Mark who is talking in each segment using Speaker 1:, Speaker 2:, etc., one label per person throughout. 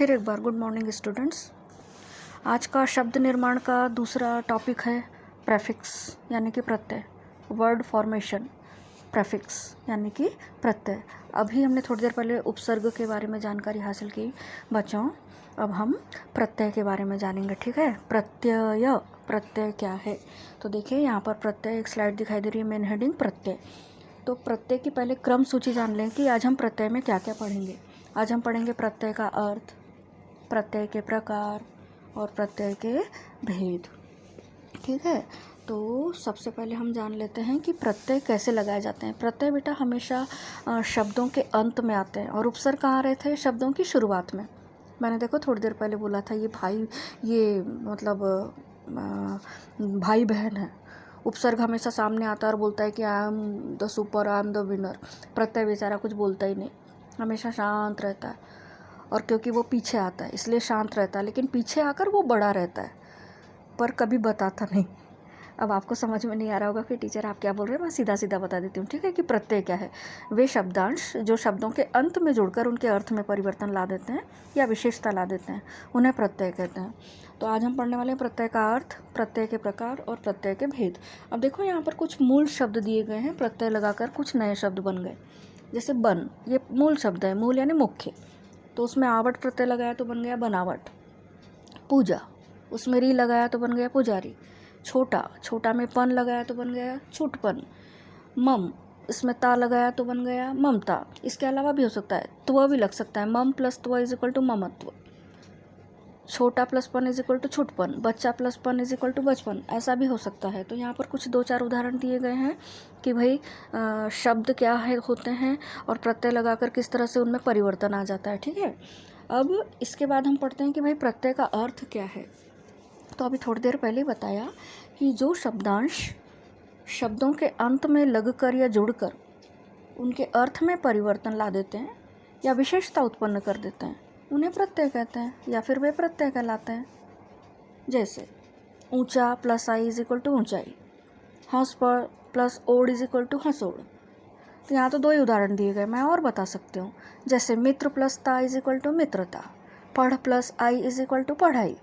Speaker 1: फिर एक बार good morning students. आज का शब्द निर्माण का दूसरा टॉपिक है प्रेफिक्स यानी कि प्रत्यय, वर्ड फॉर्मेशन। प्रेफिक्स यानी कि प्रत्यय। अभी हमने थोड़ी देर पहले उपसर्ग के बारे में जानकारी हासिल की बच्चों। अब हम प्रत्यय के बारे में जानेंगे, ठीक है। प्रत्यय, प्रत्यय क्या है? तो देखिए यहाँ पर प्रत्यय, एक स्लाइड दिखाई दे रही है, मेन हेडिंग प्रत्यय। तो प्रत्यय की पहले क्रम सूची जान लें कि आज हम प्रत्यय में क्या क्या पढ़ेंगे। आज हम पढ़ेंगे प्रत्यय का अर्थ, प्रत्यय के प्रकार और प्रत्यय के भेद, ठीक है। तो सबसे पहले हम जान लेते हैं कि प्रत्यय कैसे लगाए जाते हैं। प्रत्यय बेटा हमेशा शब्दों के अंत में आते हैं और उपसर्ग कहाँ रहे थे? शब्दों की शुरुआत में। मैंने देखो थोड़ी देर पहले बोला था ये मतलब भाई बहन है। उपसर्ग हमेशा सामने आता है और बोलता है कि I am the super, I am the winner. प्रत्यय बेचारा कुछ बोलता ही नहीं, हमेशा शांत रहता है। और क्योंकि वो पीछे आता है इसलिए शांत रहता है, लेकिन पीछे आकर वो बड़ा रहता है पर कभी बताता नहीं। अब आपको समझ में नहीं आ रहा होगा कि टीचर आप क्या बोल रहे हैं, मैं सीधा सीधा बता देती हूँ, ठीक है। कि प्रत्यय क्या है? वे शब्दांश जो शब्दों के अंत में जुड़कर उनके अर्थ में परिवर्तन ला देते हैं या विशेषता ला देते हैं, उन्हें प्रत्यय कहते हैं। तो आज हम पढ़ने वाले हैं प्रत्यय का अर्थ, प्रत्यय के प्रकार और प्रत्यय के भेद। अब देखो यहाँ पर कुछ मूल शब्द दिए गए हैं, प्रत्यय लगाकर कुछ नए शब्द बन गए। जैसे बन, ये मूल शब्द है, मूल यानी मुख्य, तो उसमें आवट प्रत्यय लगाया तो बन गया बनावट। पूजा, उसमें री लगाया तो बन गया पुजारी। छोटा, छोटा में पन लगाया तो बन गया छूटपन। मम, इसमें ता लगाया तो बन गया ममता। इसके अलावा भी हो सकता है, त्व भी लग सकता है, मम प्लस त्व इज इक्वल टू ममत्व। छोटा प्लस पन इज इक्वल टू छुटपन, बच्चा प्लस पन इज इक्वल टू बचपन, ऐसा भी हो सकता है। तो यहाँ पर कुछ दो चार उदाहरण दिए गए हैं कि भाई शब्द क्या है होते हैं और प्रत्यय लगाकर किस तरह से उनमें परिवर्तन आ जाता है, ठीक है। अब इसके बाद हम पढ़ते हैं कि भाई प्रत्यय का अर्थ क्या है। तो अभी थोड़ी देर पहले बताया कि जो शब्दांश शब्दों के अंत में लगकर या जुड़कर उनके अर्थ में परिवर्तन ला देते हैं या विशेषता उत्पन्न कर देते हैं, उन्हें प्रत्यय कहते हैं या फिर वे प्रत्यय कहलाते हैं। जैसे ऊंचा प्लस आई इज इक्वल टू ऊंचाई, हंस पर प्लस ओड इज इक्वल टू हंसोड़। तो यहाँ तो दो ही उदाहरण दिए गए, मैं और बता सकती हूँ। जैसे मित्र प्लस ता इज इक्वल टू मित्रता, पढ़ प्लस आई इज इक्वल टू पढ़ाई,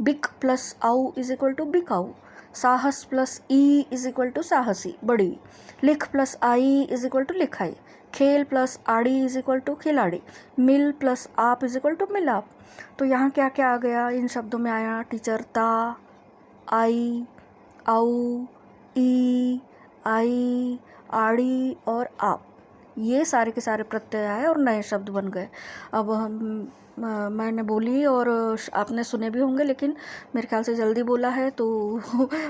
Speaker 1: बिक प्लस आऊ इज इक्वल टू बिकाऊ, साहस प्लस ई इज इक्वल टू साहसी बड़ी, लिख प्लस आई इज इक्वल टू लिखाई, खेल प्लस आड़ी इज इक्वल टू खिलाड़ी, मिल प्लस आप इज इक्वल टू मिलाप। तो यहाँ क्या क्या आ गया इन शब्दों में? आया टीचर ता, आई, आऊ, ई, आई, आड़ी और आप, ये सारे के सारे प्रत्यय आए और नए शब्द बन गए। अब मैंने बोली और आपने सुने भी होंगे, लेकिन मेरे ख्याल से जल्दी बोला है तो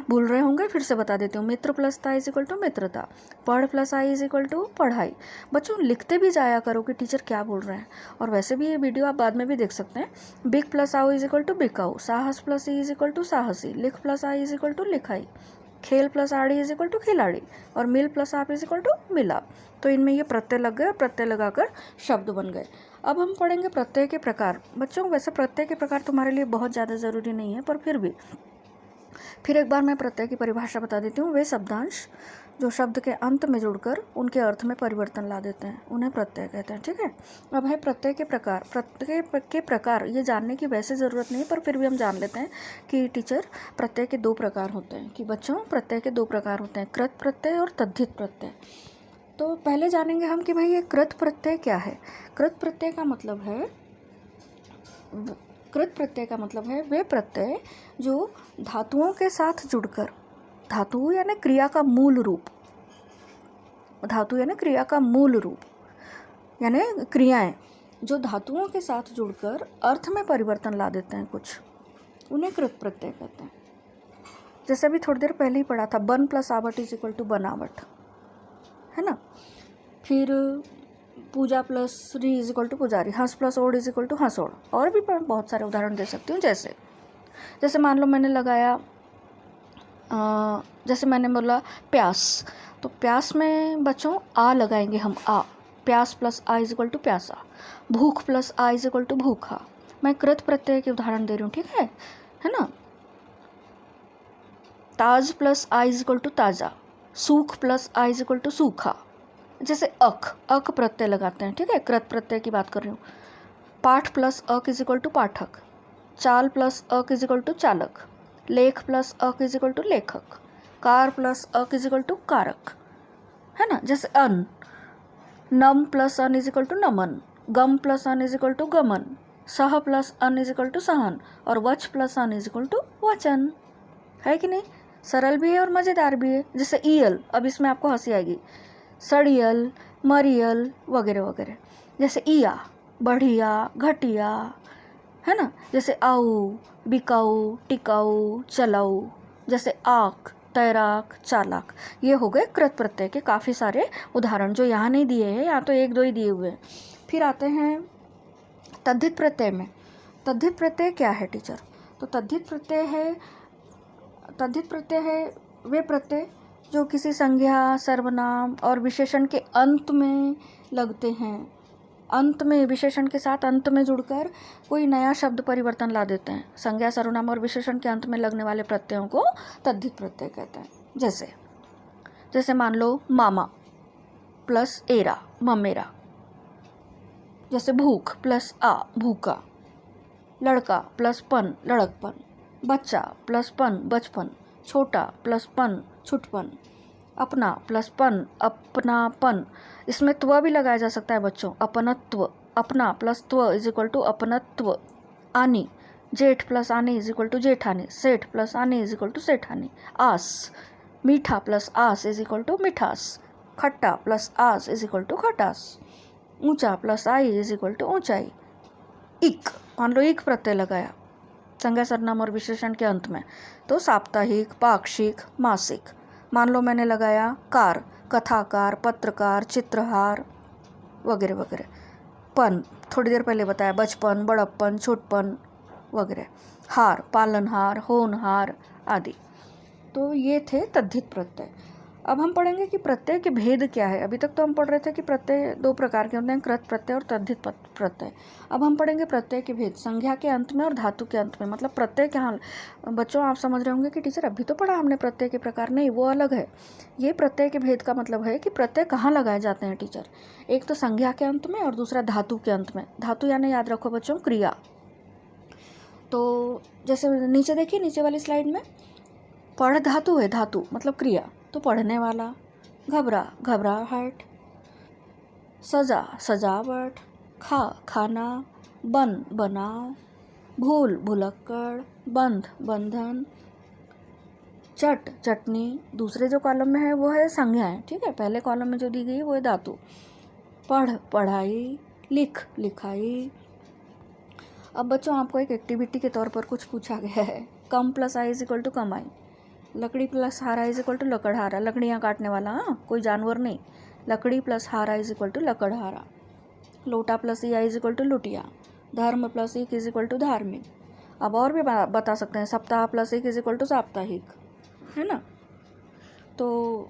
Speaker 1: भूल रहे होंगे, फिर से बता देती हूँ। मित्र प्लस ता इज इक्वल टू मित्रता, पढ़ प्लस आई इज इक्वल टू पढ़ाई। बच्चों लिखते भी जाया करो कि टीचर क्या बोल रहे हैं, और वैसे भी ये वीडियो आप बाद में भी देख सकते हैं। बिक प्लस आऊ इज इक्वल टू बिकाऊ, साहस प्लस ई इज इक्वल टू साहसी, लिख प्लस आई इज इक्वल टू लिखाई, खेल प्लस आड़ी इज इक्वल टू खिलाड़ी और मिल प्लस आप इज इक्वल टू मिलाप। तो इनमें ये प्रत्यय लग गए और प्रत्यय लगाकर शब्द बन गए। अब हम पढ़ेंगे प्रत्यय के प्रकार। बच्चों वैसे प्रत्यय के प्रकार तुम्हारे लिए बहुत ज़्यादा ज़रूरी नहीं है, पर फिर एक बार मैं प्रत्यय की परिभाषा बता देती हूँ। वे शब्दांश जो शब्द के अंत में जुड़कर उनके अर्थ में परिवर्तन ला देते हैं, उन्हें प्रत्यय कहते हैं, ठीक है। अब है प्रत्यय के प्रकार। प्रत्यय के प्रकार ये जानने की वैसे ज़रूरत नहीं, पर फिर भी हम जान लेते हैं कि टीचर प्रत्यय के दो प्रकार होते हैं। कि बच्चों प्रत्यय के दो प्रकार होते हैं, कृत प्रत्यय और तद्धित प्रत्यय। तो पहले जानेंगे हम कि भाई ये कृत प्रत्यय क्या है। कृत प्रत्यय का मतलब है वे प्रत्यय जो धातुओं के साथ जुड़कर, धातु यानी क्रिया का मूल रूप, धातु यानी क्रिया का मूल रूप यानी क्रियाएं जो धातुओं के साथ जुड़कर अर्थ में परिवर्तन ला देते हैं कुछ, उन्हें कृत प्रत्यय कहते हैं। जैसे अभी थोड़ी देर पहले ही पढ़ा था, बन प्लस आवट इज इक्वल टू बनावट, है ना। फिर पूजा प्लस री इज इक्वल टू पुजारी, हंस प्लस ओड इज इक्वल टू हंसोड़। और भी बहुत सारे उदाहरण दे सकती हूँ। जैसे मान लो मैंने लगाया, जैसे मैंने बोला प्यास, तो प्यास में बच्चों आ लगाएंगे हम, आ, प्यास प्लस आ इज इक्वल टू प्यासा। भूख प्लस आ इज इक्वल टू भूखा। मैं कृत प्रत्यय के उदाहरण दे रही हूँ, ठीक है ना। ताज प्लस आ इज इक्वल टू ताज़ा, सूख प्लस आ इज इक्वल टू सूखा। जैसे अक प्रत्यय लगाते हैं, ठीक है, कृत प्रत्यय की बात कर रही हूँ। पाठ प्लस अक इज इक्वल टू पाठक, चाल प्लस अक इज इक्वल टू चालक, लेख प्लस अक इज इक्वल टू लेखक, कार प्लस अक इज इक्वल टू कारक, है ना। जैसे अन, नम प्लस अन इज इक्वल टू नमन, गम प्लस अन इज इक्वल टू गमन, सह प्लस अन इज इक्वल टू सहन, और वच प्लस अन इज इक्वल टू वचन। है कि नहीं? सरल भी है और मज़ेदार भी है। जैसे ईयल, अब इसमें आपको हंसी आएगी, सड़ियल, मरियल वगैरह वगैरह। जैसे ईया, बढ़िया, घटिया, है ना। जैसे आऊ, बिकाऊ, टिकाऊ, चलाऊ। जैसे आक, तैराक, चालाक। ये हो गए कृत प्रत्यय के काफ़ी सारे उदाहरण जो यहाँ नहीं दिए हैं, यहाँ तो एक दो ही दिए हुए हैं। फिर आते हैं तद्धित प्रत्यय में। तद्धित प्रत्यय क्या है टीचर? तो तद्धित प्रत्यय है वे प्रत्यय जो किसी संज्ञा, सर्वनाम और विशेषण के अंत में लगते हैं। अंत में, विशेषण के साथ अंत में जुड़कर कोई नया शब्द परिवर्तन ला देते हैं। संज्ञा, सर्वनाम और विशेषण के अंत में लगने वाले प्रत्ययों को तद्धित प्रत्यय कहते हैं। जैसे मान लो मामा प्लस एरा, ममेरा। जैसे भूख प्लस आ, भूखा। लड़का प्लस पन, लड़कपन। बच्चा प्लस पन, बचपन। छोटा प्लस पन, छुटपन। अपना प्लस पन, अपनापन। इसमें त्व भी लगाया जा सकता है बच्चों, अपनत्व। अपना प्लस त्व इज इक्वल टू अपनत्व। आनी, जेठ प्लस आनी इज इक्वल टू जेठानी। सेठ प्लस आनी इज इक्वल टू सेठानी। आस, मीठा प्लस आस इज इक्वल टू मिठास। खट्टा प्लस आस इज इक्वल टू खटास। ऊंचा प्लस आई इज इक्वल टू ऊंचाई। इक, मान लो इक प्रत्यय लगाया संज्ञा, सर्वनाम और विशेषण के अंत में, तो साप्ताहिक, पाक्षिक, मासिक। मान लो मैंने लगाया कार, कथाकार, पत्रकार, चित्रहार वगैरह वगैरह। पन, थोड़ी देर पहले बताया, बचपन, बड़प्पन, छोटपन वगैरह। हार, पालनहार, होनहार आदि। तो ये थे तद्धित प्रत्यय। अब हम पढ़ेंगे कि प्रत्यय के भेद क्या है। अभी तक तो हम पढ़ रहे थे कि प्रत्यय दो प्रकार के होते हैं, कृत प्रत्यय और तद्धित प्रत्यय। अब हम पढ़ेंगे प्रत्यय के भेद, संज्ञा के अंत में और धातु के अंत में। मतलब प्रत्यय क्या, बच्चों आप समझ रहे होंगे कि टीचर अभी तो पढ़ा हमने प्रत्यय के प्रकार। नहीं, वो अलग है। ये प्रत्यय के भेद का मतलब है कि प्रत्यय कहाँ लगाए जाते हैं टीचर। एक तो संज्ञा के अंत में और दूसरा धातु के अंत में। धातु यानी याद रखो बच्चों, क्रिया। तो जैसे नीचे देखिए, नीचे वाली स्लाइड में पढ़ धातु है, धातु मतलब क्रिया, तो पढ़ने वाला। घबरा, घबराहट। सजा, सजावट। खा, खाना। बन, बनाव। भूल, भुलक्कड़। बंध, बंधन। चट, चटनी। दूसरे जो कॉलम में है वो है संज्ञाएं, ठीक है। पहले कॉलम में जो दी गई है वो है धातु। पढ़, पढ़ाई। लिख, लिखाई। अब बच्चों आपको एक एक्टिविटी के तौर पर कुछ पूछा गया है। कम प्लस आई इज इक्वल टू कमाई। लकड़ी प्लस हारा इज इक्वल टू लकड़हारा। लकड़ियाँ काटने वाला, हाँ, कोई जानवर नहीं। लकड़ी प्लस हारा इज इक्वल टू लकड़हारा। लोटा प्लस ईया इज इक्वल टू लुटिया। धर्म प्लस ईक इज इक्वल टू धार्मिक। अब और भी बता सकते हैं, सप्ताह प्लस ईक इज इक्वल टू साप्ताहिक, है ना। तो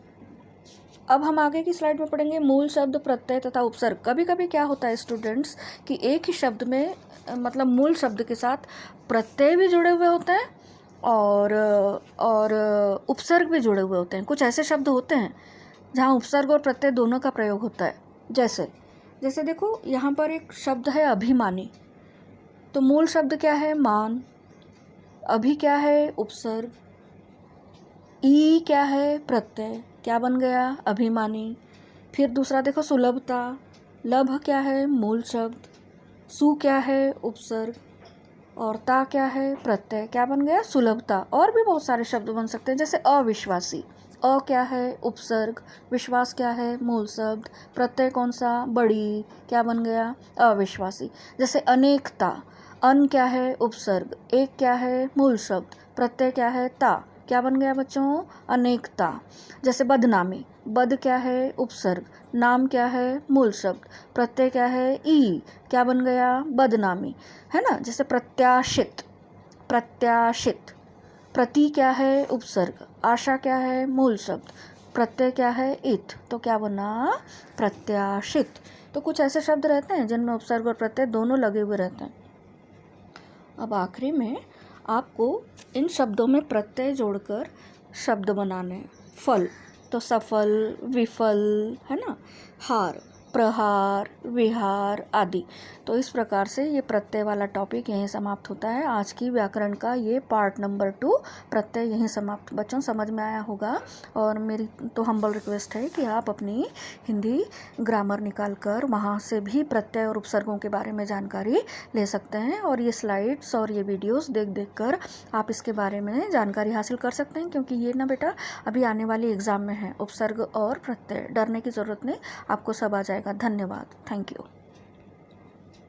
Speaker 1: अब हम आगे की स्लाइड में पढ़ेंगे मूल शब्द, प्रत्यय तथा उपसर्ग। कभी कभी क्या होता है स्टूडेंट्स कि एक ही शब्द में, मतलब मूल शब्द के साथ प्रत्यय भी जुड़े हुए होते हैं और उपसर्ग भी जुड़े हुए होते हैं। कुछ ऐसे शब्द होते हैं जहाँ उपसर्ग और प्रत्यय दोनों का प्रयोग होता है। जैसे देखो, यहाँ पर एक शब्द है अभिमानी। तो मूल शब्द क्या है? मान। अभि क्या है? उपसर्ग। ई क्या है? प्रत्यय। क्या बन गया? अभिमानी। फिर दूसरा देखो, सुलभता। लभ क्या है? मूल शब्द। सु क्या है? उपसर्ग। और ता क्या है? प्रत्यय। क्या बन गया? सुलभता। और भी बहुत सारे शब्द बन सकते हैं, जैसे अविश्वासी। अ क्या है? उपसर्ग। विश्वास क्या है? मूल शब्द। प्रत्यय कौन सा? बड़ी। क्या बन गया? अविश्वासी। जैसे अनेकता। अन क्या है? उपसर्ग। एक क्या है? मूल शब्द। प्रत्यय क्या है? ता। क्या बन गया बच्चों? अनेकता। जैसे बदनामी। बद क्या है? उपसर्ग। नाम क्या है? मूल शब्द। प्रत्यय क्या है? ई। क्या बन गया? बदनामी, है ना। जैसे प्रत्याशित। प्रत्याशित। प्रति क्या है? उपसर्ग। आशा क्या है? मूल शब्द। प्रत्यय क्या है? इत। तो क्या बना? प्रत्याशित। तो कुछ ऐसे शब्द रहते हैं जिनमें उपसर्ग और प्रत्यय दोनों लगे हुए रहते हैं। अब आखिरी में आपको इन शब्दों में प्रत्यय जोड़कर शब्द बनाने हैं। फल, तो सफल, विफल, है ना। हार, प्रहार, विहार आदि। तो इस प्रकार से ये प्रत्यय वाला टॉपिक यहीं समाप्त होता है। आज की व्याकरण का ये पार्ट नंबर 2 प्रत्यय यहीं समाप्त। बच्चों समझ में आया होगा, और मेरी तो हम्बल रिक्वेस्ट है कि आप अपनी हिंदी ग्रामर निकाल कर वहाँ से भी प्रत्यय और उपसर्गों के बारे में जानकारी ले सकते हैं, और ये स्लाइड्स और ये वीडियोस देख देख कर आप इसके बारे में जानकारी हासिल कर सकते हैं, क्योंकि ये ना बेटा अभी आने वाली एग्ज़ाम में है। उपसर्ग और प्रत्यय, डरने की ज़रूरत नहीं, आपको सब आ जाएगा। धन्यवाद, थैंक यू।